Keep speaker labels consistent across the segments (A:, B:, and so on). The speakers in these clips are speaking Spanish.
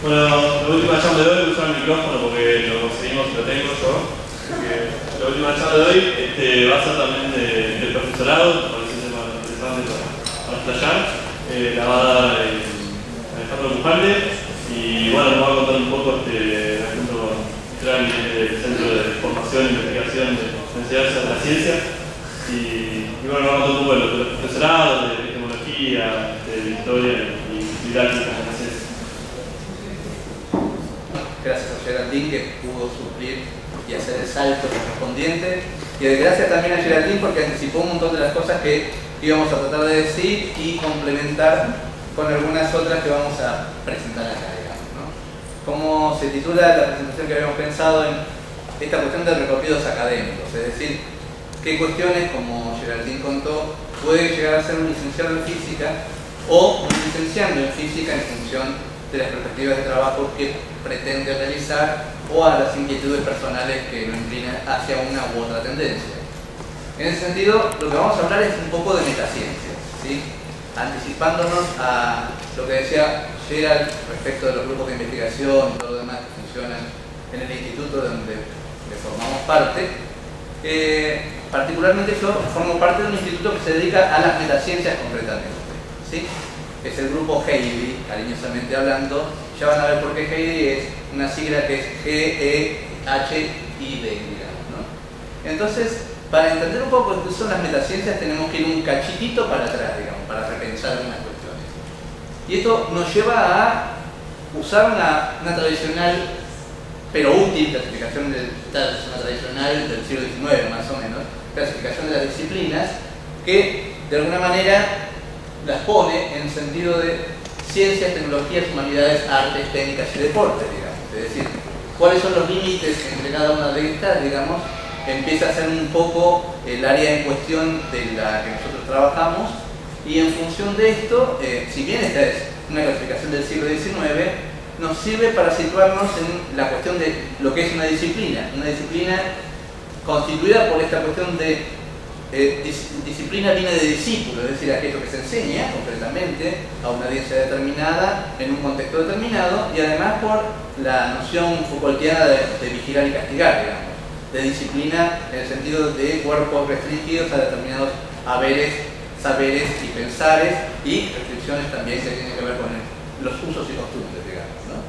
A: Bueno, la última charla de hoy voy a usar el micrófono porque lo conseguimos y lo tengo yo. Así que la última charla de hoy va a ser también del profesorado, me parece un tema interesante para explayar. La va a dar Alejandro Pujante y bueno, nos va a contar un poco junto con el Centro de Formación e Investigación de Enseñanza de la Ciencia. Y bueno, nos va a contar un poco del profesorado, de epistemología, de historia y didáctica en la ciencia.
B: Gracias a Geraldine que pudo suplir y hacer el salto correspondiente, y gracias también a Geraldine porque anticipó un montón de las cosas que íbamos a tratar de decir y complementar con algunas otras que vamos a presentar acá, digamos, ¿no? Como se titula la presentación que habíamos pensado en esta cuestión de recorridos académicos, es decir, qué cuestiones, como Geraldine contó, puede llegar a ser un licenciado en física o un licenciando en física en función de las perspectivas de trabajo que pretende realizar o a las inquietudes personales que lo inclinan hacia una u otra tendencia. En ese sentido, lo que vamos a hablar es un poco de metaciencia, ¿sí? Anticipándonos a lo que decía Gerald respecto de los grupos de investigación y todo lo demás que funcionan en el instituto donde formamos parte. Particularmente yo formo parte de un instituto que se dedica a las metaciencias concretamente, ¿sí? Es el grupo Heidi, cariñosamente hablando. Ya van a ver por qué Heidi es una sigla que es G-E-H-I-D, digamos, ¿no? Entonces, para entender un poco qué son las metaciencias tenemos que ir un cachitito para atrás, digamos, para repensar algunas cuestiones. Y esto nos lleva a usar una tradicional, pero útil, clasificación una tradicional del siglo XIX más o menos, clasificación de las disciplinas, que de alguna manera las pone en el sentido de ciencias, tecnologías, humanidades, artes, técnicas y deportes, digamos. Es decir, cuáles son los límites entre cada una de estas, digamos, empieza a ser un poco el área en cuestión de la que nosotros trabajamos, y en función de esto, si bien esta es una clasificación del siglo XIX, nos sirve para situarnos en la cuestión de lo que es una disciplina constituida por esta cuestión de disciplina viene de discípulo, es decir, aquello que se enseña concretamente a una audiencia determinada en un contexto determinado, y además por la noción Foucaultiana de vigilar y castigar, digamos, de disciplina en el sentido de cuerpos restringidos a determinados haberes, saberes y pensares, y restricciones también que tienen que ver con los usos y costumbres, digamos, ¿no?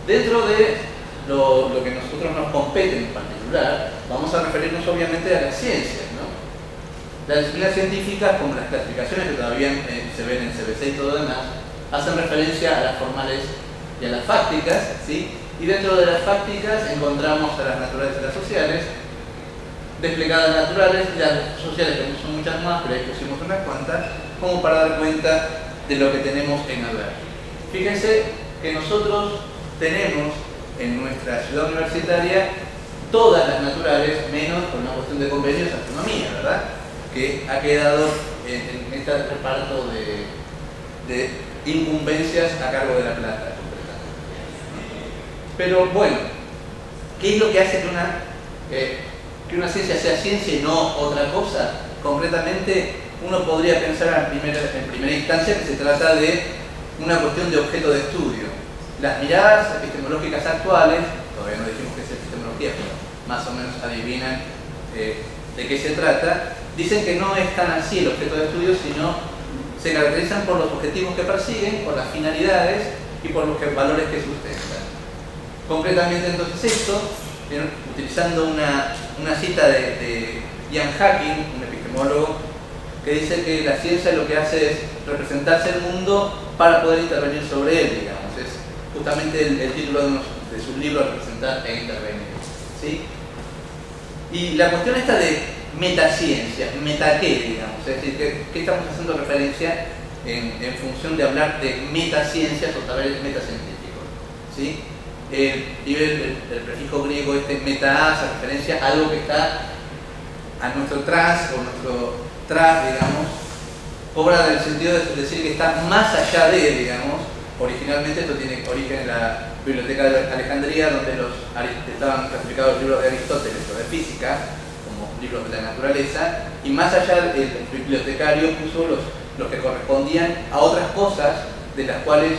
B: Dentro de lo que a nosotros nos compete en particular, vamos a referirnos obviamente a las ciencias, ¿no? Las disciplinas científicas, como las clasificaciones que todavía se ven en CBC y todo lo demás, hacen referencia a las formales y a las fácticas, ¿sí? Y dentro de las fácticas encontramos a las naturales y las sociales, desplegadas naturales y las sociales, que no son muchas más, pero ahí pusimos unas cuantas, como para dar cuenta de lo que tenemos en haber. Fíjense que nosotros tenemos en nuestra ciudad universitaria todas las naturales, menos por una cuestión de convenios, astronomía, ¿verdad? Que ha quedado en este reparto de incumbencias a cargo de La Plata, completamente. Pero bueno, ¿qué es lo que hace que una ciencia sea ciencia y no otra cosa? Concretamente, uno podría pensar en primera instancia que se trata de una cuestión de objeto de estudio. Las miradas epistemológicas actuales, todavía no dijimos qué es epistemología, pero más o menos adivinan de qué se trata, dicen que no es tan así el objeto de estudio, sino se caracterizan por los objetivos que persiguen, por las finalidades y por los valores que sustentan. Concretamente entonces esto, utilizando una cita de Ian Hacking, un epistemólogo, que dice que la ciencia lo que hace es representarse el mundo para poder intervenir sobre él, digamos. Es justamente el título de su libro, Representar e Intervenir, ¿sí? Y la cuestión esta de metaciencia, meta qué, digamos, es decir, ¿qué estamos haciendo referencia en función de hablar de metaciencias o saberes metacientíficos? ¿Sí? Y el prefijo griego meta hace referencia a algo que está a nuestro tras o nuestro tras, digamos, cobra del sentido de decir que está más allá de, digamos. Originalmente esto tiene origen en la Biblioteca de Alejandría, donde estaban clasificados los libros de Aristóteles o de física como libros de la naturaleza, y más allá el bibliotecario puso los que correspondían a otras cosas de las cuales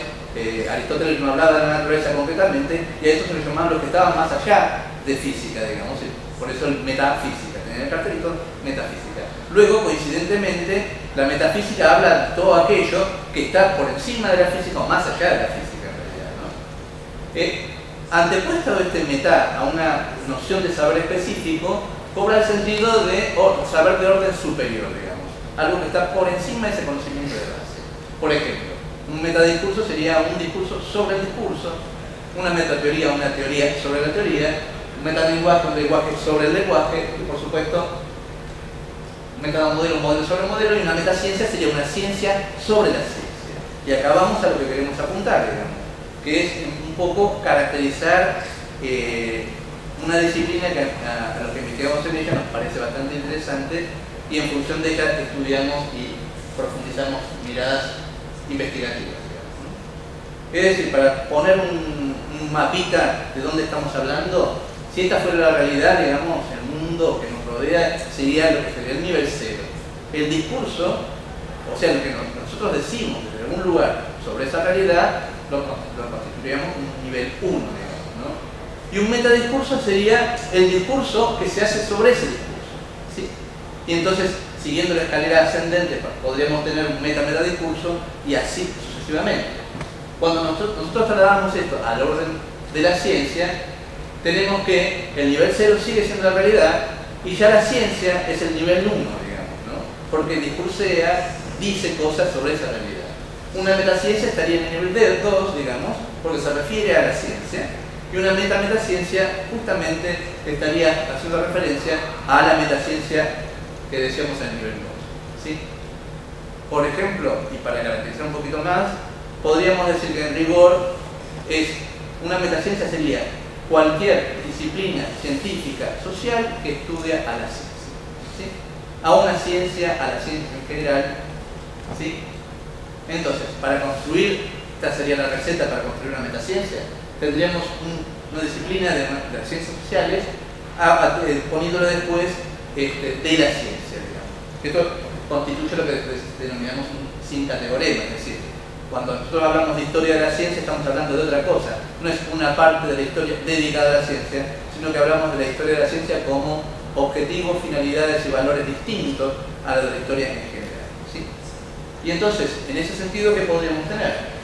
B: Aristóteles no hablaba de la naturaleza concretamente, y a eso se les llamaban los que estaban más allá de física, digamos, por eso el metafísica, en el cartelito, metafísica. Luego, coincidentemente, la metafísica habla de todo aquello que está por encima de la física o más allá de la física, en realidad, ¿no? Antepuesto este meta a una noción de saber específico, cobra el sentido de saber de orden superior, digamos, algo que está por encima de ese conocimiento de base. Por ejemplo, un metadiscurso sería un discurso sobre el discurso, una metateoría, una teoría sobre la teoría, un metalenguaje, un lenguaje sobre el lenguaje, y por supuesto, un metamodelo, un modelo sobre el modelo, y una metaciencia sería una ciencia sobre la ciencia. Y acá vamos a lo que queremos apuntar, digamos, que es un poco caracterizar una disciplina que a los que investigamos en ella nos parece bastante interesante, y en función de ella estudiamos y profundizamos miradas investigativas, digamos, ¿no? Es decir, para poner un mapita de dónde estamos hablando, si esta fuera la realidad, digamos, el mundo que nos rodea sería lo que sería el nivel cero. El discurso, o sea, lo que nosotros decimos desde algún lugar sobre esa realidad, lo constituiríamos un nivel 1, digamos, ¿no? Y un metadiscurso sería el discurso que se hace sobre ese discurso, ¿sí? Y entonces, siguiendo la escalera ascendente, podríamos tener un meta-metadiscurso y así sucesivamente. Cuando nosotros trasladamos esto al orden de la ciencia, tenemos que el nivel 0 sigue siendo la realidad y ya la ciencia es el nivel 1, digamos, ¿no? Porque discursea, dice cosas sobre esa realidad. Una metaciencia estaría en el nivel 2, digamos, porque se refiere a la ciencia, y una metametaciencia justamente estaría haciendo referencia a la metaciencia que decíamos en el nivel 2, ¿sí? Por ejemplo, y para caracterizar un poquito más, podríamos decir que en rigor una metaciencia sería cualquier disciplina científica social que estudia a la ciencia, ¿sí? A una ciencia, a la ciencia en general, ¿sí? Entonces, para construir, esta sería la receta para construir una metaciencia, tendríamos una disciplina de las ciencias sociales poniéndole después de la ciencia, digamos. Esto constituye lo que denominamos un sincategorema, es decir, cuando nosotros hablamos de historia de la ciencia estamos hablando de otra cosa, no es una parte de la historia dedicada a la ciencia, sino que hablamos de la historia de la ciencia como objetivos, finalidades y valores distintos a la historia en general, ¿sí? Y entonces, en ese sentido, ¿qué podríamos tener?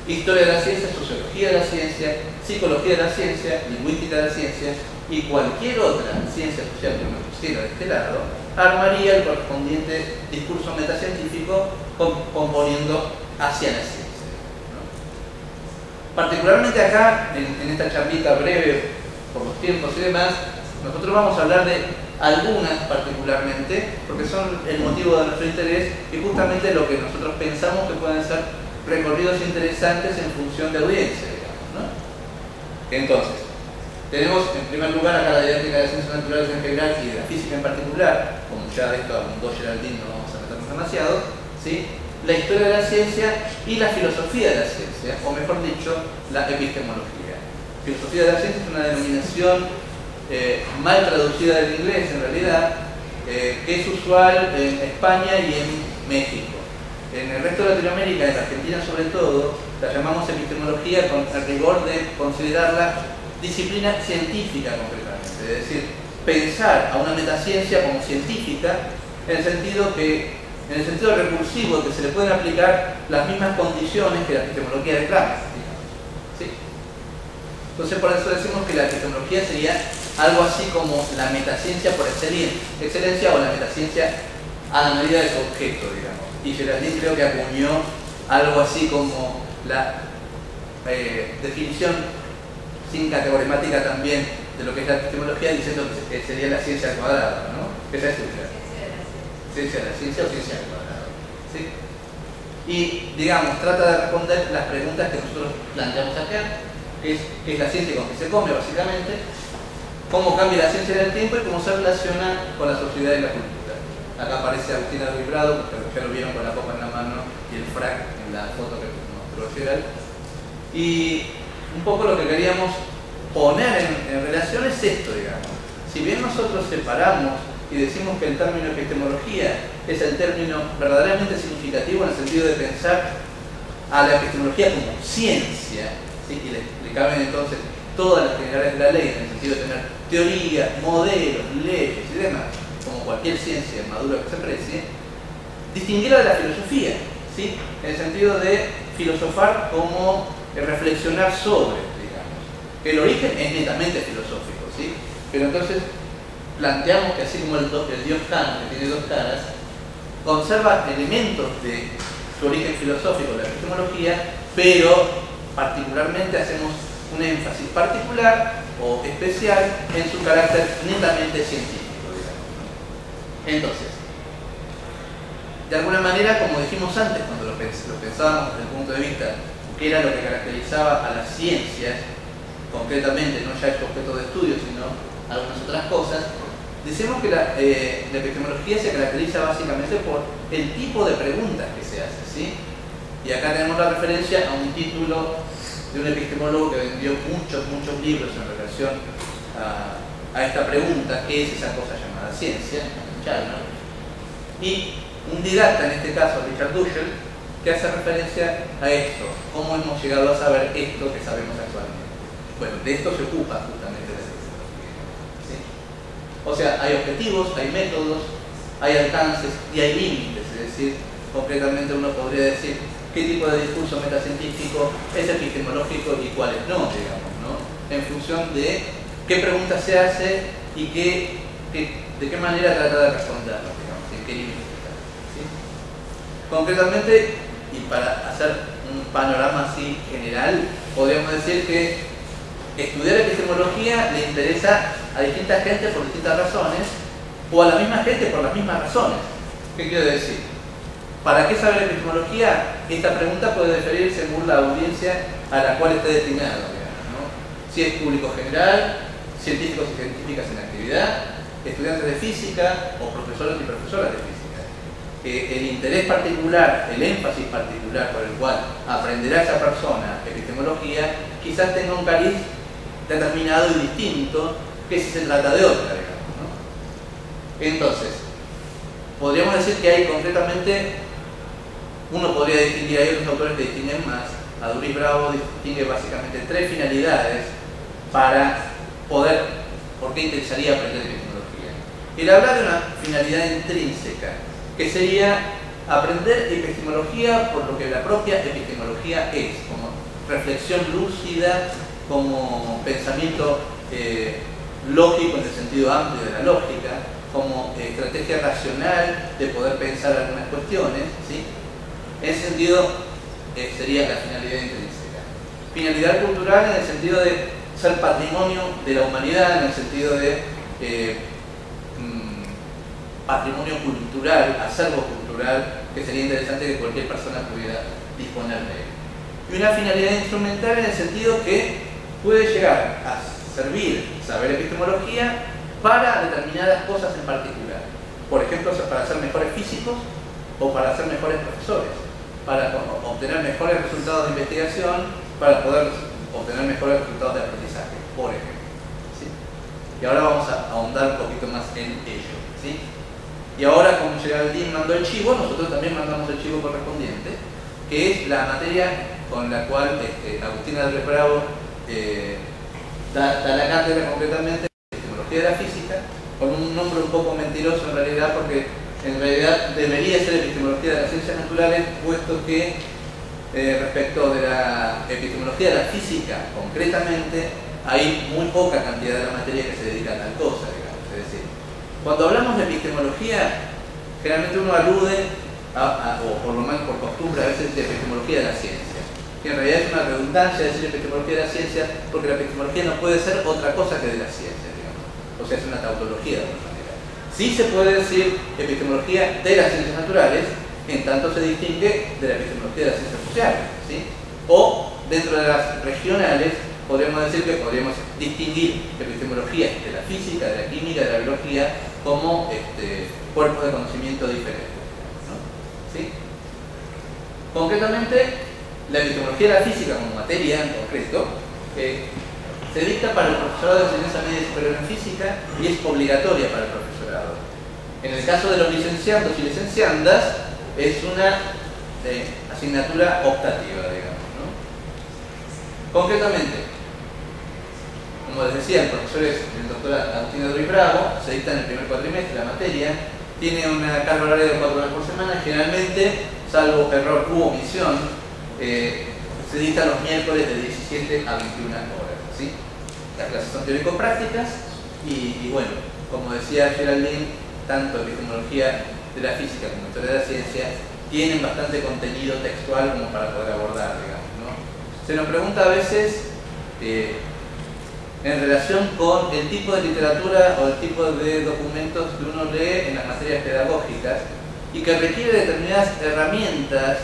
B: Historia de la ciencia, sociología de la ciencia, psicología de la ciencia, lingüística de la ciencia, y cualquier otra ciencia social que me pusiera de este lado, armaría el correspondiente discurso metacientífico componiendo hacia la ciencia, ¿no? Particularmente acá, en esta charlita breve, por los tiempos y demás, nosotros vamos a hablar de algunas particularmente, porque son el motivo de nuestro interés y justamente lo que nosotros pensamos que pueden ser recorridos interesantes en función de audiencia, digamos, ¿no? Entonces, tenemos en primer lugar acá la didáctica de las ciencias naturales en general y de la física en particular, como ya de esto abundó Geraldine, no vamos a meternos demasiado, ¿sí? La historia de la ciencia y la filosofía de la ciencia, o mejor dicho, la epistemología. Filosofía de la ciencia es una denominación mal traducida del inglés en realidad, que es usual en España y en México. En el resto de Latinoamérica, en Argentina sobre todo, la llamamos epistemología con el rigor de considerarla disciplina científica concretamente, es decir, pensar a una metaciencia como científica en el sentido recursivo que se le pueden aplicar las mismas condiciones que la epistemología reclama, ¿sí? Entonces por eso decimos que la epistemología sería algo así como la metaciencia por excelencia o la metaciencia a la medida de su objeto, digamos. Y Geraldine creo que acuñó algo así como la definición sincategoremática también de lo que es la epistemología, diciendo que sería la ciencia al cuadrado, ¿no? Esa es tuya. Ciencia de la ciencia o ciencia al cuadrado, ¿sí? Y, digamos, trata de responder las preguntas que nosotros planteamos acá, que es la ciencia con que se come, básicamente, cómo cambia la ciencia en el tiempo y cómo se relaciona con la sociedad y la cultura. Acá aparece Agustín Arbibrado, porque ya lo vieron con la copa en la mano y el frac en la foto que mostró Gerald. Y un poco lo que queríamos poner en relación es esto, digamos. Si bien nosotros separamos y decimos que el término epistemología es el término verdaderamente significativo en el sentido de pensar a la epistemología como ciencia, ¿sí? Y le caben entonces todas las generalidades de la ley, en el sentido de tener teorías, modelos, leyes y demás, como cualquier ciencia madura que se precie, distinguirla de la filosofía, ¿sí? En el sentido de filosofar como reflexionar sobre, digamos, que el origen es netamente filosófico, ¿sí? Pero entonces planteamos que así como el dios Kant, que tiene dos caras, conserva elementos de su origen filosófico, la epistemología, pero particularmente hacemos un énfasis particular o especial en su carácter netamente científico, digamos, ¿no? Entonces, de alguna manera, como dijimos antes, cuando lo pensábamos desde el punto de vista que era lo que caracterizaba a las ciencias, concretamente, no ya el objeto de estudio, sino algunas otras cosas, decimos que la epistemología se caracteriza básicamente por el tipo de preguntas que se hace, ¿sí? Y acá tenemos la referencia a un título de un epistemólogo que vendió muchos libros en relación a esta pregunta, ¿qué es esa cosa llamada ciencia? Chalmers. Y un didacta, en este caso Richard Dussel, que hace referencia a esto, cómo hemos llegado a saber esto que sabemos actualmente. Bueno, de esto se ocupa justamente la epistemología, ¿sí? O sea, hay objetivos, hay métodos, hay alcances y hay límites, es decir, concretamente uno podría decir qué tipo de discurso metacientífico es epistemológico y cuáles no, digamos, ¿no? En función de qué preguntas se hace y de qué manera trata de responderlas, digamos, en qué límites está, ¿sí? Concretamente, y para hacer un panorama así general, podríamos decir que estudiar epistemología le interesa a distintas gente por distintas razones, o a la misma gente por las mismas razones. ¿Qué quiero decir? ¿Para qué saber epistemología? Esta pregunta puede diferir según la audiencia a la cual esté destinada, digamos, ¿no? Si es público general, científicos y científicas en actividad, estudiantes de física o profesores y profesoras de física. El interés particular, el énfasis particular por el cual aprenderá esa persona epistemología, quizás tenga un cariz determinado y distinto que si se trata de otra, digamos, ¿no? Entonces, podríamos decir que hay concretamente, uno podría distinguir, hay otros autores que distinguen más, Aduris Bravo distingue básicamente tres finalidades para poder, ¿por qué interesaría aprender epistemología? Él habla de una finalidad intrínseca, que sería aprender epistemología por lo que la propia epistemología es, como reflexión lúcida, como pensamiento lógico en el sentido amplio de la lógica, como estrategia racional de poder pensar algunas cuestiones, ¿sí? En ese sentido sería la finalidad intrínseca. Finalidad cultural en el sentido de ser patrimonio de la humanidad, en el sentido de patrimonio cultural, acervo cultural, que sería interesante que cualquier persona pudiera disponer de él. Y una finalidad instrumental en el sentido que puede llegar a servir saber epistemología para determinadas cosas en particular. Por ejemplo, para ser mejores físicos o para ser mejores profesores, para obtener mejores resultados de investigación, para poder obtener mejores resultados de aprendizaje, por ejemplo, ¿sí? Y ahora vamos a ahondar un poquito más en ello, ¿sí? Y ahora, como Geraldine mandó el chivo, nosotros también mandamos el chivo correspondiente, que es la materia con la cual Agustina del Bravo da la cátedra concretamente de epistemología de la física, con un nombre un poco mentiroso en realidad, porque en realidad debería ser epistemología de las ciencias naturales, puesto que respecto de la epistemología de la física concretamente, hay muy poca cantidad de la materia que se dedica a tal cosa, digamos. Es decir, cuando hablamos de epistemología, generalmente uno alude o por lo menos por costumbre a veces, de epistemología de la ciencia, que en realidad es una redundancia decir epistemología de la ciencia, porque la epistemología no puede ser otra cosa que de la ciencia, digamos. O sea, es una tautología de alguna manera. Sí se puede decir epistemología de las ciencias naturales, en tanto se distingue de la epistemología de las ciencias sociales, ¿sí? O dentro de las regionales podríamos decir que podríamos distinguir epistemología de la física, de la química, de la biología como cuerpos de conocimiento diferentes, ¿no? ¿Sí? Concretamente, la epistemología de la física como materia en concreto se dicta para el profesorado de enseñanza media y superior en física y es obligatoria para el profesorado. En el caso de los licenciados y licenciandas, es una asignatura optativa, digamos, ¿no? Concretamente, como les decía, el profesor es el doctor Agustín Adroy Bravo, se dicta en el primer cuatrimestre la materia, tiene una carga horaria de 4 horas por semana, generalmente, salvo error u omisión, se dicta los miércoles de 17 a 21 horas, ¿sí? Las clases son teórico-prácticas y bueno, como decía Geraldine, tanto epistemología de la física como historia de la ciencia tienen bastante contenido textual como para poder abordar, digamos, ¿no? Se nos pregunta a veces en relación con el tipo de literatura o el tipo de documentos que uno lee en las materias pedagógicas y que requiere determinadas herramientas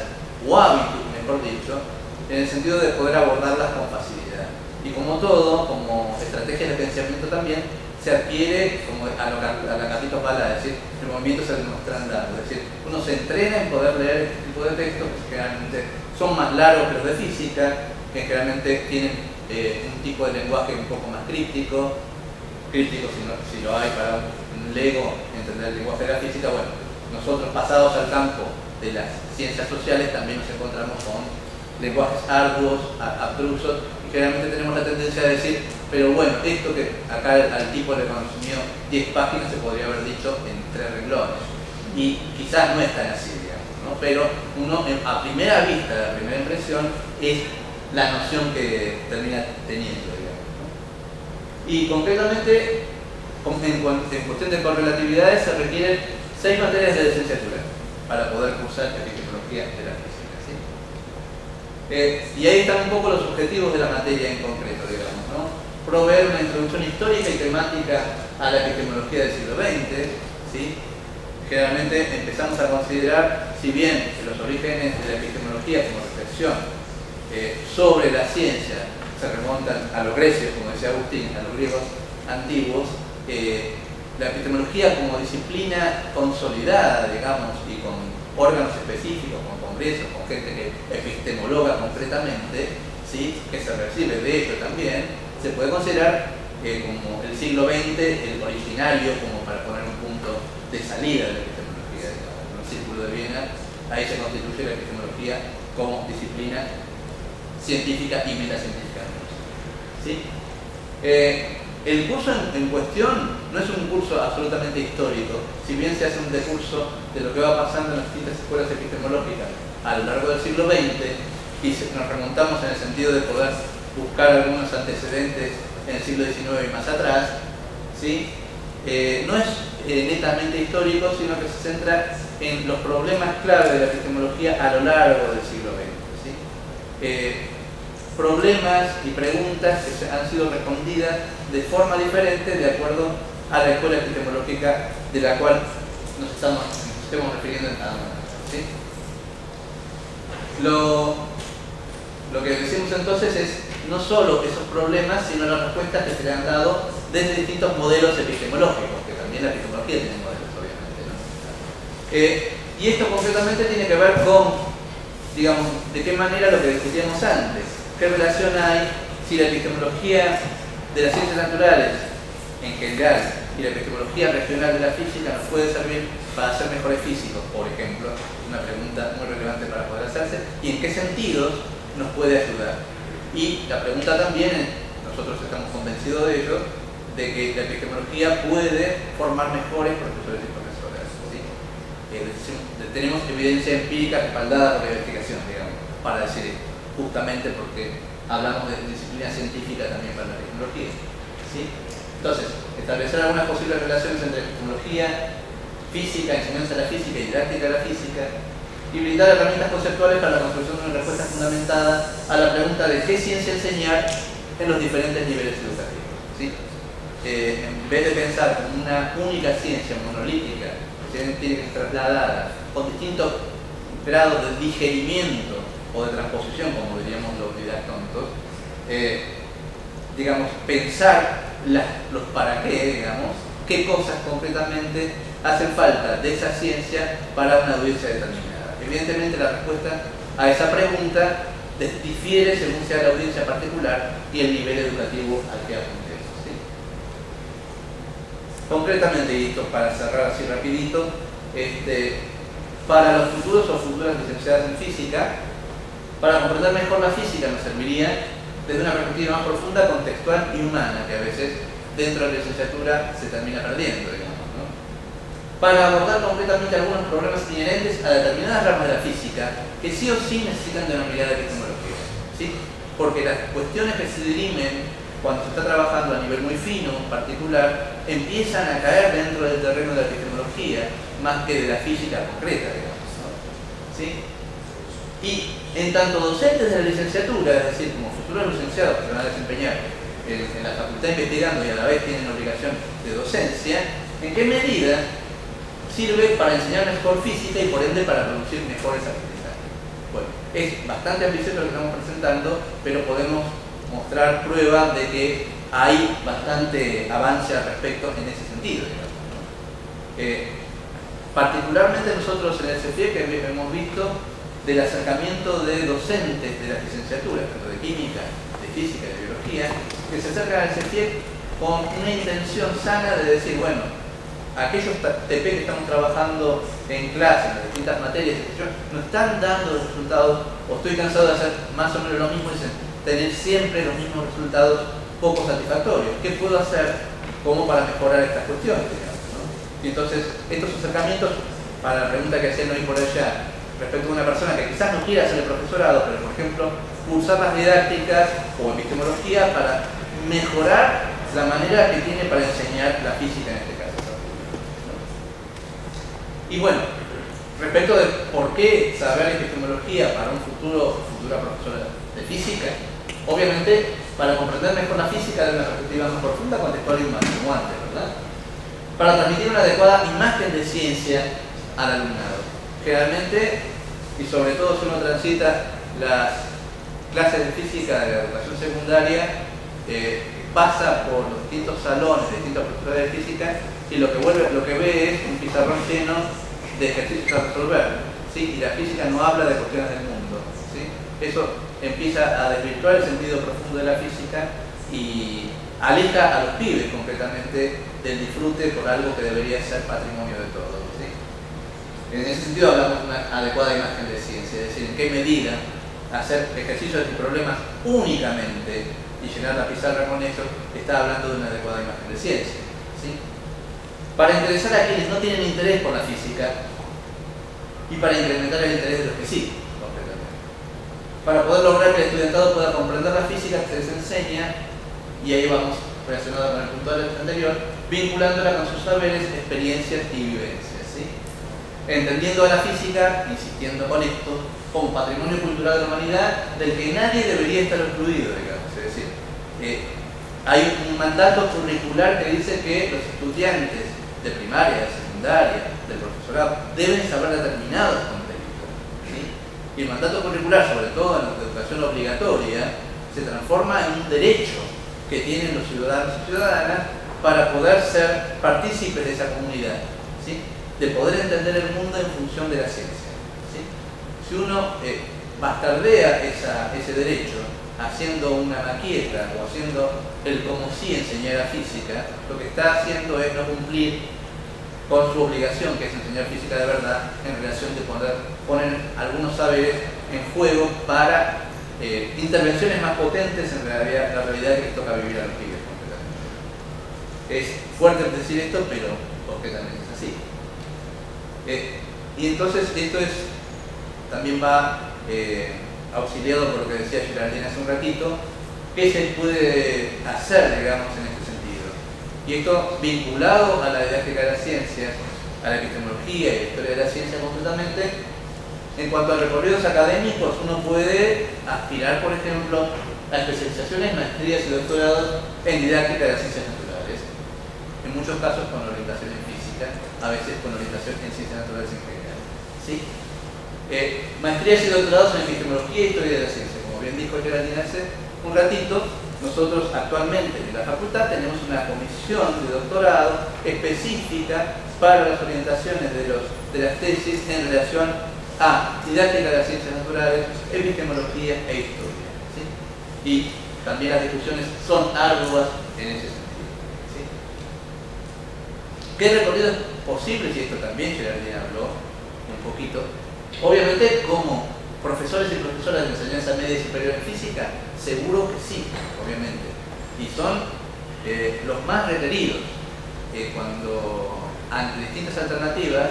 B: o hábitos, mejor dicho, en el sentido de poder abordarlas con facilidad. Y como todo, como estrategia de pensamiento también, se adquiere, como a la Carlitos Balá, es decir, el movimiento se demuestra andando, es decir, uno se entrena en poder leer este tipo de textos que generalmente son más largos que los de física, que generalmente tienen un tipo de lenguaje un poco más críptico si lo hay para un lego entender el lenguaje de la física. Bueno, nosotros pasados al campo de las ciencias sociales también nos encontramos con lenguajes arduos, abstrusos, y generalmente tenemos la tendencia a decir, pero bueno, esto que acá al tipo le consumió 10 páginas se podría haber dicho en 3 renglones, y quizás no es tan así, digamos, ¿no? Pero uno a primera vista, la primera impresión, es la noción que termina teniendo, digamos, ¿no? Y concretamente, en cuestión de correlatividades, se requieren 6 materias de licenciatura para poder cursar epistemología de la física, ¿sí? Y ahí están un poco los objetivos de la materia en concreto, digamos, ¿no? Proveer una introducción histórica y temática a la epistemología del siglo XX, ¿sí? Generalmente empezamos a considerar, si bien los orígenes de la epistemología como reflexión sobre la ciencia se remontan a los grecios, como decía Agustín, a los griegos antiguos, la epistemología como disciplina consolidada, digamos, y con órganos específicos, con congresos, con gente que epistemologa concretamente, ¿sí? Que se recibe de ello también, se puede considerar como el siglo XX, el originario, como para poner un punto de salida de la epistemología, digamos, en el Círculo de Viena. Ahí se constituye la epistemología como disciplina científica y metacientífica, ¿sí? El curso en cuestión no es un curso absolutamente histórico, si bien se hace un decurso de lo que va pasando en las distintas escuelas epistemológicas a lo largo del siglo XX, y nos remontamos en el sentido de poder buscar algunos antecedentes en el siglo XIX y más atrás, ¿sí? No es netamente histórico, sino que se centra en los problemas clave de la epistemología a lo largo del siglo XX, ¿sí? Problemas y preguntas que han sido respondidas de forma diferente de acuerdo a la escuela epistemológica de la cual nos estemos refiriendo en cada momento, ¿sí? Lo que decimos entonces es no solo esos problemas, sino las respuestas que se le han dado desde distintos modelos epistemológicos, que también la epistemología tiene modelos, obviamente, ¿no? Y esto concretamente tiene que ver con, digamos, de qué manera lo que discutíamos antes, qué relación hay si la epistemología de las ciencias naturales en general y la epistemología regional de la física nos puede servir para ser mejores físicos, por ejemplo, una pregunta muy relevante para poder hacerse, y en qué sentidos nos puede ayudar. Y la pregunta también, nosotros estamos convencidos de ello, de que la epistemología puede formar mejores profesores y profesoras, ¿sí? Tenemos evidencia empírica respaldada por la investigación, digamos, para decir esto, justamente porque hablamos de disciplina científica también para la epistemología, ¿sí? Entonces, establecer algunas posibles relaciones entre epistemología, física, enseñanza de la física y didáctica de la física, y brindar herramientas conceptuales para la construcción de una respuesta fundamentada a la pregunta de qué ciencia enseñar en los diferentes niveles educativos, ¿sí? En vez de pensar como una única ciencia monolítica, que tiene que ser trasladada con distintos grados de digerimiento o de transposición, como diríamos los didactónicos, digamos, pensar los para qué, digamos, qué cosas concretamente hacen falta de esa ciencia para una audiencia determinada. Evidentemente la respuesta a esa pregunta difiere según sea la audiencia particular y el nivel educativo al que apuntemos, ¿sí? Concretamente, y esto para cerrar así rapidito, para los futuros o futuras licenciadas en física. Para comprender mejor la física nos serviría desde una perspectiva más profunda, contextual y humana, que a veces dentro de la licenciatura se termina perdiendo, digamos, ¿no? Para abordar concretamente algunos problemas inherentes a determinadas ramas de la física que sí o sí necesitan de una mirada de epistemología, ¿sí? Porque las cuestiones que se dirimen cuando se está trabajando a nivel muy fino, particular, empiezan a caer dentro del terreno de la epistemología más que de la física concreta, digamos, ¿no? ¿Sí? Y en tanto docentes de la licenciatura, es decir, como futuros licenciados que se van a desempeñar en la facultad investigando y a la vez tienen obligación de docencia, ¿en qué medida sirve para enseñar mejor física y por ende para producir mejores aprendizajes? Bueno, es bastante ambicioso lo que estamos presentando, pero podemos mostrar prueba de que hay bastante avance al respecto en ese sentido, digamos, ¿no? Particularmente nosotros en el CFIE que hemos visto del acercamiento de docentes de las licenciaturas, tanto de química, de física y de biología, que se acercan al CFIE con una intención sana de decir, bueno, aquellos TP que estamos trabajando en clase, en las distintas materias, no están dando resultados, o estoy cansado de hacer más o menos lo mismo, y tener siempre los mismos resultados poco satisfactorios. ¿Qué puedo hacer como para mejorar estas cuestiones, digamos, ¿no? Y entonces, estos acercamientos, para la pregunta que hacían hoy por allá, respecto a una persona que quizás no quiera hacer el profesorado, pero por ejemplo, cursar las didácticas o epistemología para mejorar la manera que tiene para enseñar la física en este caso, ¿no? Y bueno, respecto de por qué saber epistemología para un futura profesora de física, obviamente para comprender mejor la física de una perspectiva más profunda, contextual y humana, como antes, ¿verdad? Para transmitir una adecuada imagen de ciencia al alumnado. Generalmente, y sobre todo si uno transita las clases de física de la educación secundaria, pasa por los distintos salones de distintas profesores de física y lo que ve es un pizarrón lleno de ejercicios a resolver, ¿sí? Y la física no habla de cuestiones del mundo, ¿sí? Eso empieza a desvirtuar el sentido profundo de la física y aleja a los pibes concretamente del disfrute por algo que debería ser patrimonio de todos, ¿sí? En ese sentido hablamos de una adecuada imagen de ciencia, es decir, en qué medida hacer ejercicios y problemas únicamente y llenar la pizarra con eso está hablando de una adecuada imagen de ciencia, ¿sí? Para interesar a quienes no tienen interés por la física y para incrementar el interés de los que sí, completamente. Para poder lograr que el estudiantado pueda comprender la física que se les enseña, y ahí vamos relacionado con el punto anterior, vinculándola con sus saberes, experiencias y vivencias, ¿sí? Entendiendo a la física, insistiendo con esto, como patrimonio cultural de la humanidad del que nadie debería estar excluido, digamos. Es decir, hay un mandato curricular que dice que los estudiantes de primaria, de secundaria, del profesorado, deben saber determinados contenidos, ¿sí? Y el mandato curricular, sobre todo en la educación obligatoria, se transforma en un derecho que tienen los ciudadanos y ciudadanas para poder ser partícipes de esa comunidad, ¿sí? De poder entender el mundo en función de la ciencia, ¿sí? Si uno bastardea ese derecho haciendo una maqueta o haciendo el como si enseñara física, lo que está haciendo es no cumplir con su obligación, que es enseñar física de verdad, en relación de poner algunos saberes en juego para intervenciones más potentes en la realidad que les toca vivir a los pibes completamente. Es fuerte decir esto, pero concretamente es así. Y entonces esto también va auxiliado por lo que decía Geraldine hace un ratito, qué se puede hacer, digamos, en este sentido. Y esto vinculado a la didáctica de la ciencia, a la epistemología y la historia de la ciencia concretamente. En cuanto a recorridos académicos, uno puede aspirar, por ejemplo, a especializaciones, maestrías y doctorados en didáctica de las ciencias naturales, en muchos casos con orientación en física, a veces con orientación en ciencias naturales en general, ¿sí? Maestrías y doctorados en epistemología y historia de la ciencia. Como bien dijo Geraldine hace un ratito, nosotros actualmente en la facultad tenemos una comisión de doctorado específica para las orientaciones de las tesis en relación a didáctica de las ciencias naturales, epistemología e historia, ¿sí? Y también las discusiones son arduas en ese sentido, ¿sí? ¿Qué recorrido es posible? Y esto también Geraldine habló un poquito. Obviamente, como profesores y profesoras de enseñanza media y superior en física, seguro que sí, obviamente. Y son los más requeridos. Cuando, ante distintas alternativas,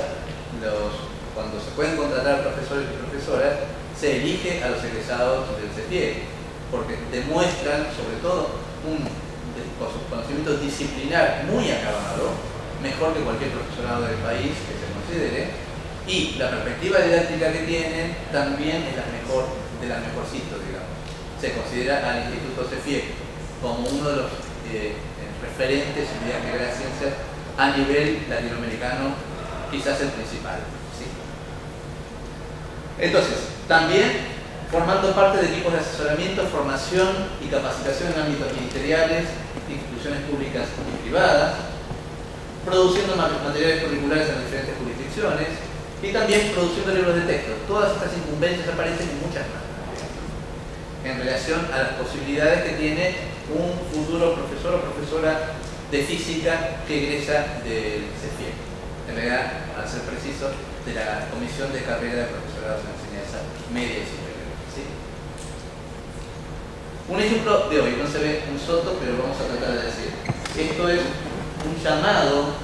B: cuando se pueden contratar profesores y profesoras, se elige a los egresados del CEFIEC, porque demuestran, sobre todo, un conocimiento disciplinar muy acabado, mejor que cualquier profesorado del país que se considere, y la perspectiva didáctica que tienen también es de las mejorcitos, digamos. Se considera al Instituto CEFIEC como uno de los referentes en didáctica de las ciencias a nivel latinoamericano, quizás el principal. ¿Sí? Entonces, también formando parte de equipos de asesoramiento, formación y capacitación en ámbitos ministeriales, instituciones públicas y privadas, produciendo materiales curriculares en diferentes jurisdicciones y también produciendo libros de texto. Todas estas incumbencias aparecen y muchas más en relación a las posibilidades que tiene un futuro profesor o profesora de física que egresa del CEFIEC, en realidad, para ser preciso, de la Comisión de Carrera de Profesorados en Enseñanza Media y Superior. ¿Sí? Un ejemplo de hoy, no se ve un soto, pero vamos a tratar de decir. Esto es un llamado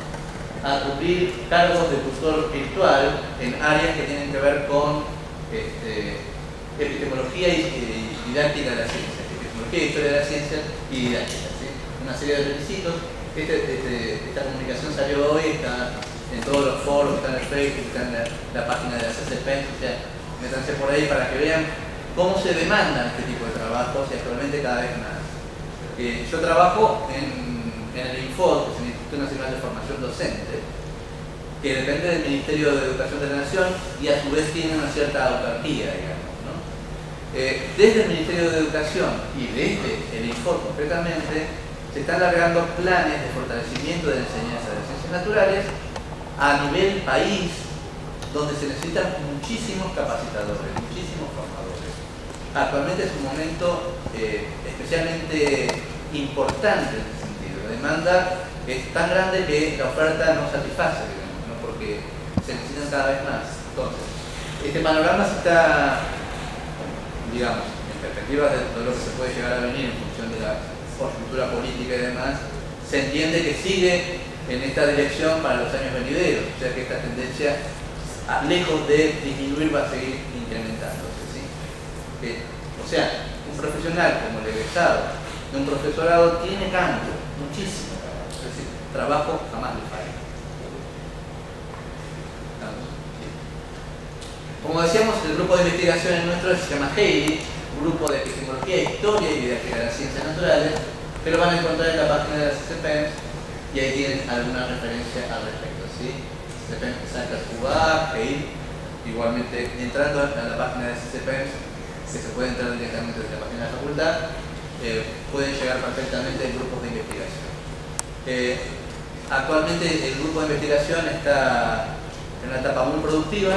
B: a cubrir cargos de tutor virtual en áreas que tienen que ver con epistemología y didáctica de la ciencia, epistemología y historia de la ciencia y didáctica. ¿Sí? Una serie de requisitos. Esta comunicación salió hoy, está en todos los foros, está en el Facebook, está en la página de la CCPEN, o sea, métanse por ahí para que vean cómo se demandan este tipo de trabajos y actualmente cada vez más. Yo trabajo en el INFOD, que es el Instituto Nacional de Formación Docente, que depende del Ministerio de Educación de la Nación y a su vez tiene una cierta autarquía, digamos, ¿no? Desde el Ministerio de Educación y desde el INFOD concretamente, se están largando planes de fortalecimiento de la enseñanza de ciencias naturales a nivel país, donde se necesitan muchísimos capacitadores, muchísimos formadores. Actualmente es un momento especialmente importante en ese sentido. La demanda es tan grande que la oferta no satisface, digamos, ¿no? Porque se necesitan cada vez más. Entonces, este panorama se está, digamos, en perspectiva de todo lo que se puede llegar a venir en función de la conjuntura política y demás, se entiende que sigue en esta dirección para los años venideros, o sea que esta tendencia, lejos de disminuir, va a seguir incrementándose. ¿Sí? O sea, un profesional como el egresado de un profesorado tiene campo, muchísimo campo, es decir, trabajo jamás le falla. Como decíamos, el grupo de investigación nuestro se llama HEIDI, grupo de epistemología, historia y didáctica de las ciencias naturales, que lo van a encontrar en la página de la CCPEN y ahí tienen alguna referencia al respecto. ¿Sí? CCPEN Sacas UBA, HEIDI, igualmente entrando a la página de CCPEN, que se puede entrar directamente desde la página de la facultad, pueden llegar perfectamente en grupos de investigación. Actualmente el grupo de investigación está en una etapa muy productiva.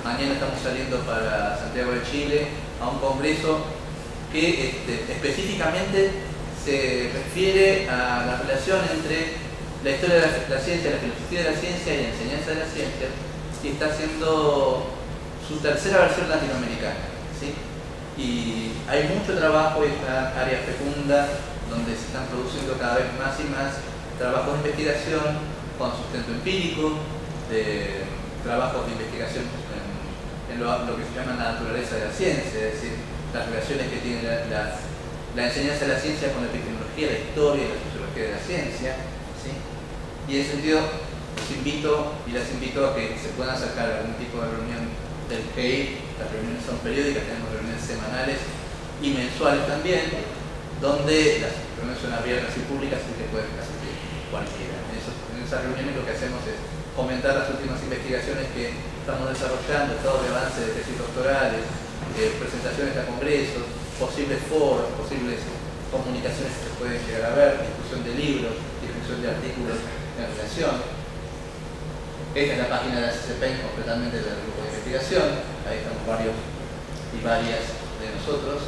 B: Mañana estamos saliendo para Santiago de Chile a un congreso que específicamente se refiere a la relación entre la historia de la ciencia, la filosofía de la ciencia y la enseñanza de la ciencia, y está haciendo su tercera versión latinoamericana. ¿Sí? Y hay mucho trabajo en esta área fecunda donde se están produciendo cada vez más y más trabajos de investigación con sustento empírico, de trabajos de investigación en lo que se llama la naturaleza de la ciencia, es decir, las relaciones que tiene la enseñanza de la ciencia con la epistemología, la historia y la sociología de la ciencia. ¿Sí? Y en ese sentido, los invito y las invito a que se puedan acercar a algún tipo de reunión del HEIDI. Las reuniones son periódicas, tenemos reuniones semanales y mensuales también, donde las reuniones son abiertas y públicas y que pueden asistir cualquiera. En esas reuniones lo que hacemos es comentar las últimas investigaciones que estamos desarrollando, estados de avance de tesis doctorales, presentaciones a congresos, posibles foros, posibles comunicaciones que se pueden llegar a ver, discusión de libros, discusión de artículos en relación. Esta es la página de la CCPEN, completamente del grupo de investigación. Ahí estamos varios y varias de nosotros.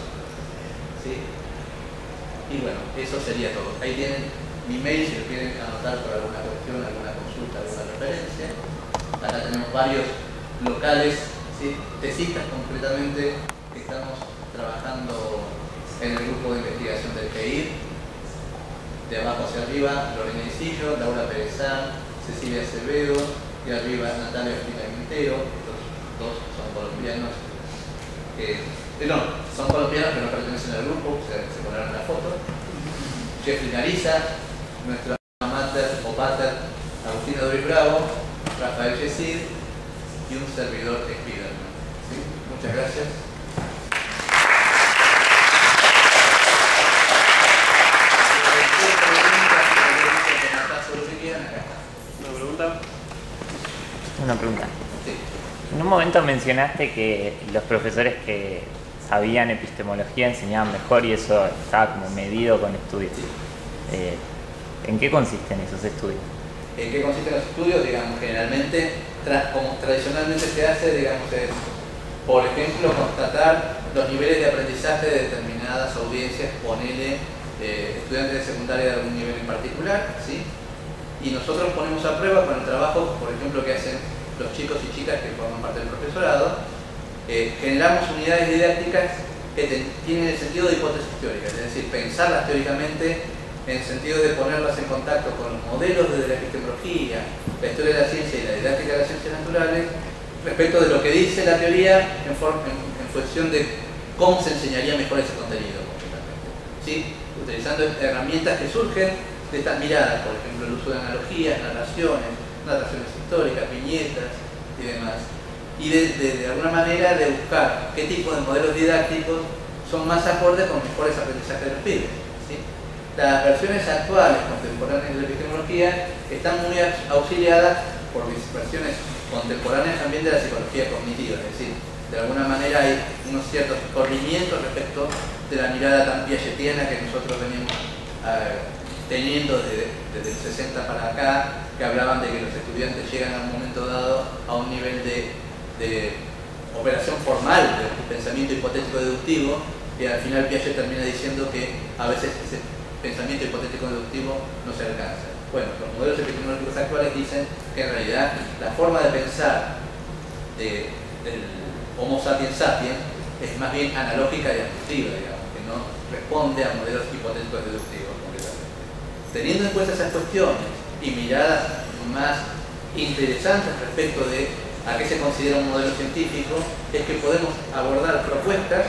B: ¿Sí? Y bueno, eso sería todo. Ahí tienen mi mail si lo quieren anotar por alguna cuestión, alguna consulta, alguna referencia. Acá tenemos varios locales, ¿sí? Tesistas concretamente, que estamos trabajando en el grupo de investigación del CEIR. De abajo hacia arriba, Lorena Isillo, Laura Pérezán, Cecilia Acevedo, y arriba Natalia Espina-Quintero. Estos dos son colombianos. No, son colombianos que no pertenecen al grupo, se ponieron en la foto. Jeffrey Nariza, nuestra mater o pater Agustina Doris Bravo, Rafael Yesid y un servidor Spiderman. ¿Sí? Muchas gracias.
C: Una pregunta.
B: Sí.
C: En un momento mencionaste que los profesores que sabían epistemología enseñaban mejor y eso estaba como medido con estudios. ¿En qué consisten esos estudios?
B: ¿En qué consisten los estudios? Digamos, generalmente, como tradicionalmente se hace, digamos, es, por ejemplo, constatar los niveles de aprendizaje de determinadas audiencias, ponele estudiantes de secundaria de algún nivel en particular, ¿sí? Y nosotros ponemos a prueba con el trabajo, por ejemplo, que hacen los chicos y chicas que forman parte del profesorado. Generamos unidades didácticas que tienen el sentido de hipótesis teóricas, es decir, pensarlas teóricamente en el sentido de ponerlas en contacto con los modelos de la epistemología, la historia de la ciencia y la didáctica de las ciencias naturales, respecto de lo que dice la teoría en función de cómo se enseñaría mejor ese contenido, ¿sí? Utilizando herramientas que surgen de estas miradas, por ejemplo, el uso de analogías, narraciones históricas, viñetas y demás. Y de alguna manera de buscar qué tipo de modelos didácticos son más acordes con mejores aprendizajes de los pibes, ¿sí? Las versiones actuales, contemporáneas de la epistemología, están muy auxiliadas por versiones contemporáneas también de la psicología cognitiva, es decir, de alguna manera hay unos ciertos corrimientos respecto de la mirada tan piagetiana que nosotros venimos teniendo desde el 60 para acá, que hablaban de que los estudiantes llegan a un momento dado a un nivel de operación formal del pensamiento hipotético deductivo, y al final Piaget termina diciendo que a veces ese pensamiento hipotético deductivo no se alcanza. Bueno, los modelos epistemológicos actuales dicen que en realidad la forma de pensar del Homo sapiens sapiens es más bien analógica y abductiva, digamos, que no responde a modelos hipotéticos deductivos completamente. Teniendo en cuenta esas cuestiones y miradas más interesantes respecto de a qué se considera un modelo científico, es que podemos abordar propuestas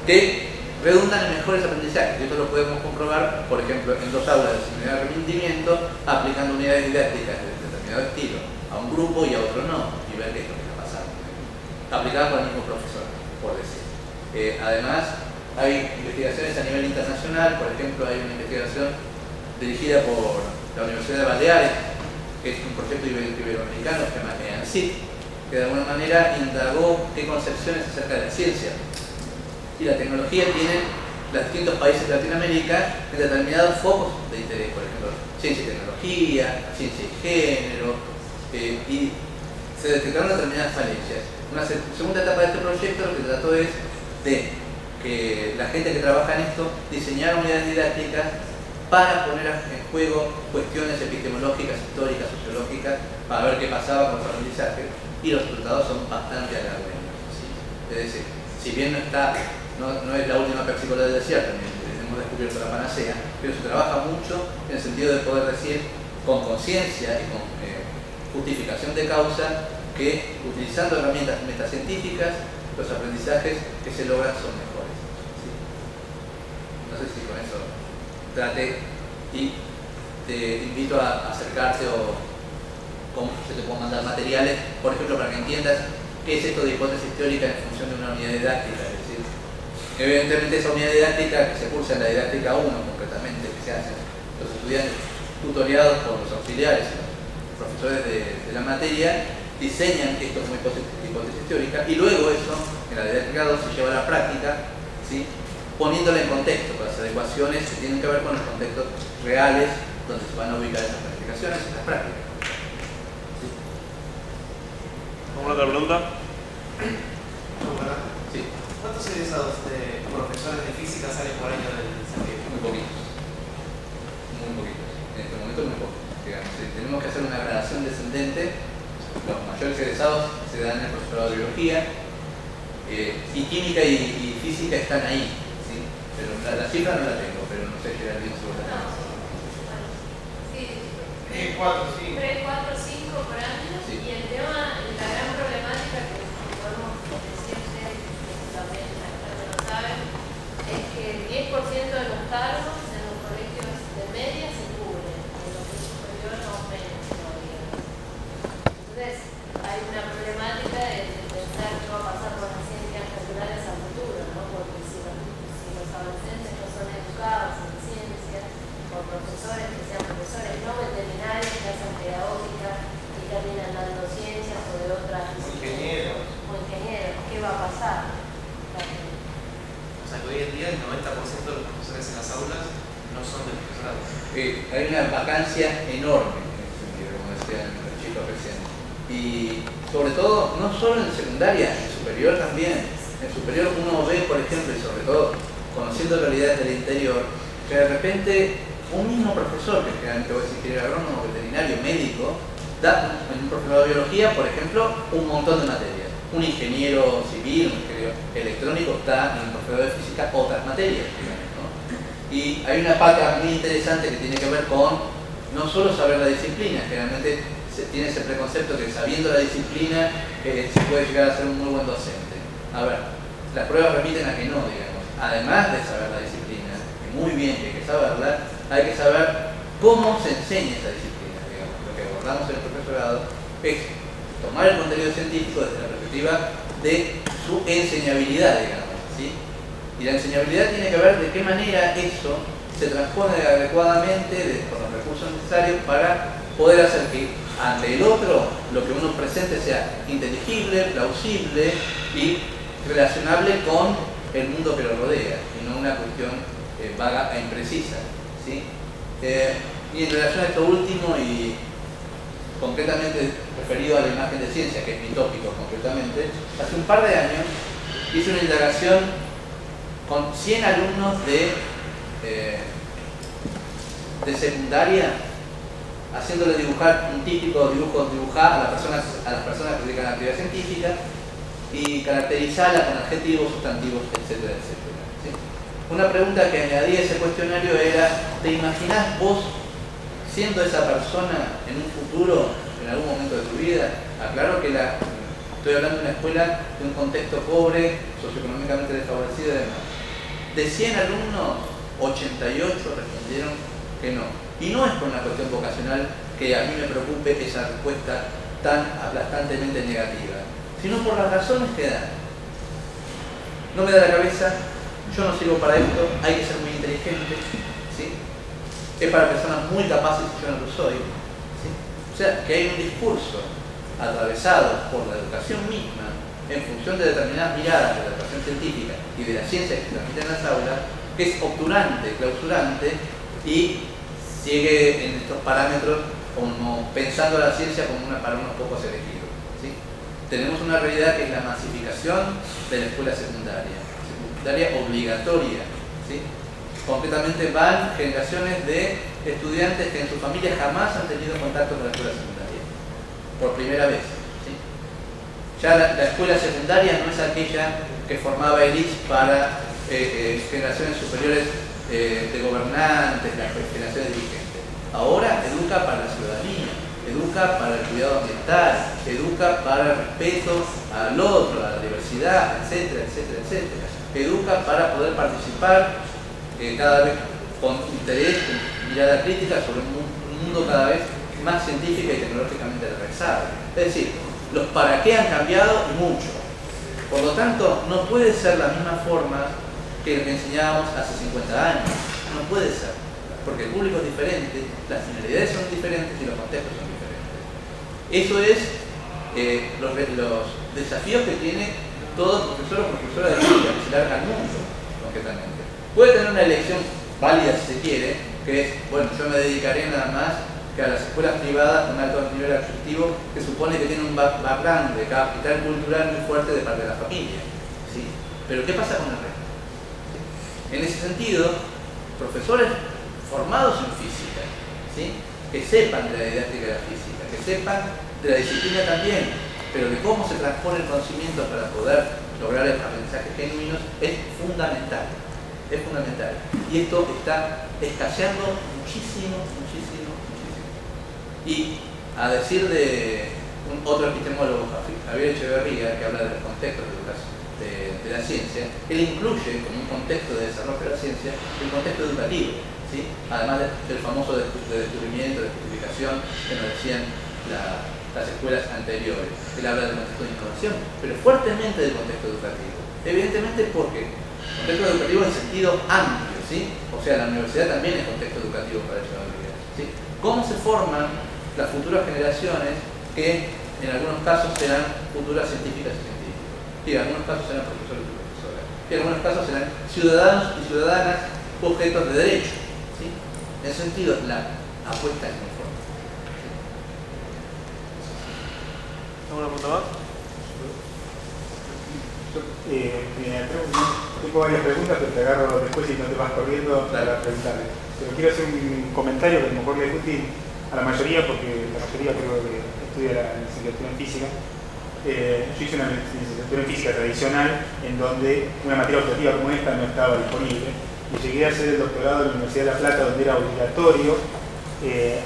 B: que redundan en mejores aprendizajes. Y esto lo podemos comprobar, por ejemplo, en dos aulas de similar rendimiento, aplicando unidades didácticas de determinado estilo a un grupo y a otro no, y ver qué es lo que está pasando. Aplicado por el mismo profesor, por decir. Además, hay investigaciones a nivel internacional. Por ejemplo, hay una investigación dirigida por la Universidad de Baleares, que es un proyecto iberoamericano que se llama EANCIT, que de alguna manera indagó qué concepciones acerca de la ciencia y la tecnología tienen los distintos países de Latinoamérica en determinados focos de interés, por ejemplo, ciencia y tecnología, ciencia y género, y se detectaron determinadas falencias. Una segunda etapa de este proyecto lo que trató es de que la gente que trabaja en esto diseñara unidades didácticas para poner en juego cuestiones epistemológicas, históricas, sociológicas, para ver qué pasaba con los aprendizajes, y los resultados son bastante alarmantes, ¿sí? Es decir, si bien no es la última Pepsi-Cola del desierto, hemos descubierto la panacea, pero se trabaja mucho en el sentido de poder decir con conciencia y con justificación de causa que utilizando herramientas metacientíficas los aprendizajes que se logran son mejores, ¿sí? No sé si con eso trate, y te invito a acercarte o cómo se te pueden mandar materiales, por ejemplo, para que entiendas qué es esto de hipótesis teórica en función de una unidad didáctica. Es decir, evidentemente esa unidad didáctica que se cursa en la didáctica 1 concretamente, que se hacen los estudiantes tutoriados por los auxiliares y los profesores de la materia, diseñan esto como hipótesis teórica, y luego eso en la didáctica 2 se lleva a la práctica, ¿sí? Poniéndola en contexto, con las adecuaciones que tienen que ver con los contextos reales donde se van a ubicar esas planificaciones y las prácticas. ¿Sí?
A: ¿Alguna otra pregunta?
B: Sí.
D: ¿Cuántos egresados de profesores de física salen por año del CEFIP?
B: Muy poquitos. Muy poquitos. En este momento muy pocos. Digamos, si tenemos que hacer una gradación descendente, los mayores egresados se dan en el profesorado de biología, y química y física están ahí, ¿sí? Pero la cifra no la tengo, pero no sé qué era bien sobre la
D: Sí, 4, sí.
E: 3, 4, 5 por año.
B: Sí.
E: Y el tema, la gran problemática que podemos decir ustedes, que también lo saben, es que el 10% de los cargos en los colegios de media se cubren, en los que superior no menos todavía. Entonces, hay una problemática de pensar qué va a pasar con las ciencias naturales a futuro, ¿no? Porque si los adolescentes no son educados en ciencias, por profesores que sean profesores no veterinarios, que hacen pedagógica y terminan dando ciencias o de otras
D: Ingenieros.
E: o ingenieros, ¿qué va a pasar?
D: O sea que hoy en día el 90% de los profesores en las aulas no son del profesorado.
B: Hay una vacancia enorme en ese sentido, como decían los chicos recién. Y sobre todo, no solo en secundaria, en superior también. En superior uno ve, por ejemplo, y sobre todo conociendo realidades del interior, que de repente un mismo profesor, que generalmente voy a decir ingeniero agrónomo, veterinario, médico, da en un profesorado de biología, por ejemplo, un montón de materias. Un ingeniero civil, un ingeniero electrónico da en un profesorado de física otras materias, ¿no? Y hay una pata muy interesante que tiene que ver con no solo saber la disciplina, generalmente se tiene ese preconcepto que sabiendo la disciplina se puede llegar a ser un muy buen docente. A ver, las pruebas remiten a que no, digamos. Además de saber la disciplina, que muy bien que hay que saberla, hay que saber cómo se enseña esa disciplina, digamos. Lo que abordamos en el profesorado es tomar el contenido científico desde la perspectiva de su enseñabilidad, digamos, ¿sí? Y la enseñabilidad tiene que ver de qué manera eso se transpone adecuadamente con los recursos necesarios para poder hacer que ante el otro lo que uno presente sea inteligible, plausible y relacionable con el mundo que lo rodea y no una cuestión vaga e imprecisa, ¿sí? Y en relación a esto último y concretamente referido a la imagen de ciencia, que es mi tópico concretamente, hace un par de años hice una indagación con 100 alumnos de secundaria, haciéndole dibujar un típico dibujo, dibujar a las personas que se dedican a la actividad científica y caracterizarla con adjetivos, sustantivos, etcétera, etcétera, ¿sí? Una pregunta que añadí a ese cuestionario era: ¿te imaginás vos siendo esa persona en un futuro, en algún momento de tu vida? Aclaro que estoy hablando de una escuela de un contexto pobre, socioeconómicamente desfavorecido y demás. De 100 alumnos, 88 respondieron que no. Y no es por una cuestión vocacional que a mí me preocupe esa respuesta tan aplastantemente negativa, sino por las razones que dan. No me da la cabeza, yo no sirvo para esto, hay que ser muy inteligente, ¿sí? Es para personas muy capaces y yo no lo soy, ¿sí? O sea, que hay un discurso atravesado por la educación misma en función de determinadas miradas de la educación científica y de la ciencia que se transmite en las aulas, que es obturante, clausurante y sigue en estos parámetros como pensando a la ciencia como para unos pocos elegidos, ¿sí? Tenemos una realidad que es la masificación de la escuela secundaria obligatoria, ¿sí? Concretamente van generaciones de estudiantes que en su familia jamás han tenido contacto con la escuela secundaria, por primera vez, ¿sí? Ya la escuela secundaria no es aquella que formaba elites para generaciones superiores de gobernantes, las generaciones dirigentes. Ahora educa para la ciudadanía, educa para el cuidado ambiental, educa para el respeto al otro, a la diversidad, etcétera, etcétera, etcétera. Educa para poder participar cada vez con interés, con mirada crítica sobre un mundo cada vez más científica y tecnológicamente avanzado. Es decir, los para qué han cambiado y mucho. Por lo tanto, no puede ser la misma forma que lo que enseñábamos hace 50 años. No puede ser, porque el público es diferente, las finalidades son diferentes y los contextos son diferentes. Eso es los desafíos que tiene todo profesor o profesora de física que se larga al mundo, concretamente. Puede tener una elección válida si se quiere, que es, bueno, yo me dedicaré nada más que a las escuelas privadas con alto nivel adquisitivo, que supone que tiene un background de capital cultural muy fuerte de parte de la familia, ¿sí? Pero ¿qué pasa con el resto? En ese sentido, profesores formados en física, ¿sí? Que sepan de la didáctica de la física, que sepan de la disciplina también, pero de cómo se transpone el conocimiento para poder lograr el aprendizaje genuino es fundamental. Es fundamental. Y esto está escaseando muchísimo. Y a decir de otro epistemólogo, Javier Echeverría, que habla del contexto de educación de la ciencia, él incluye como un contexto de desarrollo de la ciencia el contexto educativo, ¿sí? Además del famoso descubrimiento, de justificación que nos decían las escuelas anteriores. Él habla del contexto de innovación, pero fuertemente del contexto educativo. Evidentemente porque contexto educativo en sentido amplio, ¿sí? O sea, la universidad también es contexto educativo para Echeverría, ¿sí? ¿Cómo se forman las futuras generaciones que en algunos casos serán futuras científicas y científicos, y en algunos casos serán profesores y profesoras, y en algunos casos serán ciudadanos y ciudadanas objetos de derecho, ¿sí? En ese sentido, la apuesta es muy fuerte.
A: ¿Alguna pregunta más?
F: Tengo varias preguntas, pero te agarro después y no te vas corriendo para preguntarle. Pero quiero hacer un comentario que a lo mejor le es útil a la mayoría, porque la mayoría creo que estudia la licenciatura en física. Yo hice una licenciatura en física tradicional en donde una materia optativa como esta no estaba disponible, y llegué a hacer el doctorado en la Universidad de La Plata, donde era obligatorio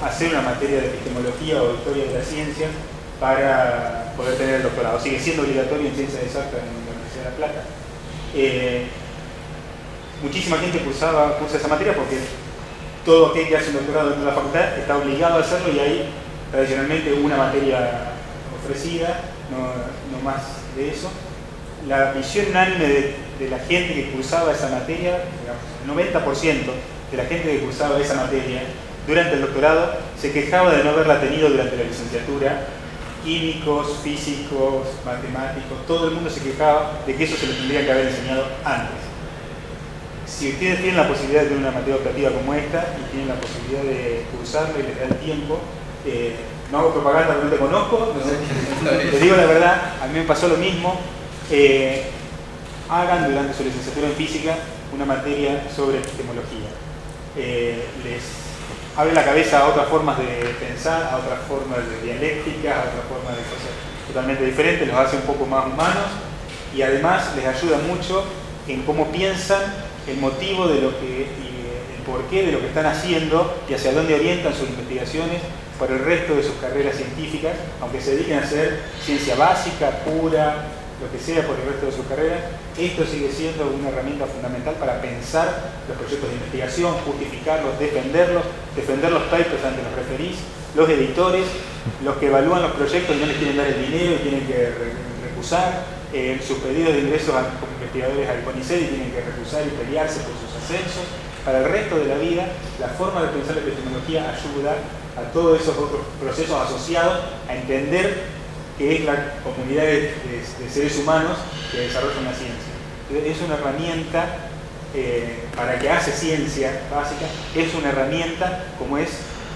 F: hacer una materia de epistemología o historia de la ciencia para poder tener el doctorado. Sigue siendo obligatorio en ciencias exactas en la Universidad de La Plata. Muchísima gente cursa esa materia porque todo aquel que hace un doctorado dentro de la facultad está obligado a hacerlo, y hay tradicionalmente una materia ofrecida, no más de eso. La visión unánime de la gente que cursaba esa materia, digamos, el 90% de la gente que cursaba esa materia durante el doctorado se quejaba de no haberla tenido durante la licenciatura. Químicos, físicos, matemáticos, todo el mundo se quejaba de que eso se lo tendría que haber enseñado antes. Si ustedes tienen la posibilidad de tener una materia optativa como esta y tienen la posibilidad de cursarla y les da el tiempo, no hago propaganda porque no te conozco, te digo la verdad, a mí me pasó lo mismo. Hagan durante su licenciatura en física una materia sobre epistemología. Les abre la cabeza a otras formas de pensar, a otras formas de dialéctica, a otras formas de cosas totalmente diferentes, los hace un poco más humanos, y además les ayuda mucho en cómo piensan, el motivo de lo que, y el porqué de lo que están haciendo y hacia dónde orientan sus investigaciones para el resto de sus carreras científicas, aunque se dediquen a hacer ciencia básica, pura, lo que sea por el resto de sus carreras. Esto sigue siendo una herramienta fundamental para pensar los proyectos de investigación, justificarlos, defender los papers ante los referís, los editores, los que evalúan los proyectos y no les quieren dar el dinero y tienen que recusar, sus pedidos de ingresos como investigadores al CONICET y tienen que recusar y pelearse por sus ascensos. Para el resto de la vida, la forma de pensar la epistemología ayuda a todos esos otros procesos asociados a entender que es la comunidad de seres humanos que desarrollan la ciencia. Es una herramienta para que hace ciencia básica, es una herramienta como es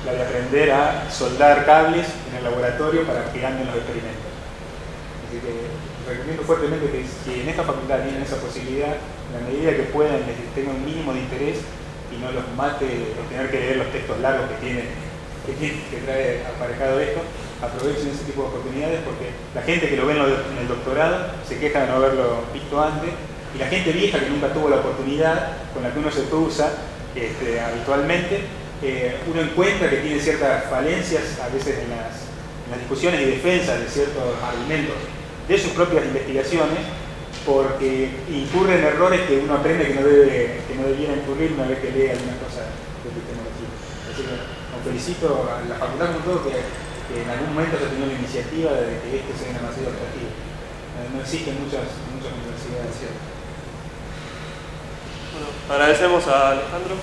F: la de aprender a soldar cables en el laboratorio para que anden los experimentos. Así que recomiendo fuertemente que si en esta facultad tienen esa posibilidad, en la medida que puedan, les tengan un mínimo de interés y no los mate el tener que leer los textos largos que trae aparejado esto, aprovechen ese tipo de oportunidades, porque la gente que lo ve en el doctorado se queja de no haberlo visto antes, y la gente vieja que nunca tuvo la oportunidad, con la que uno se cruza habitualmente, uno encuentra que tiene ciertas falencias a veces en las discusiones y defensas de ciertos argumentos de sus propias investigaciones, porque incurre en errores que uno aprende que no debiera incurrir una vez que lee alguna cosa de epistemología. Así que os felicito a la facultad como todo que en algún momento se ha tenido la iniciativa de que este sea una materia optativa. No existen muchas universidades.
A: Bueno, agradecemos a Alejandro.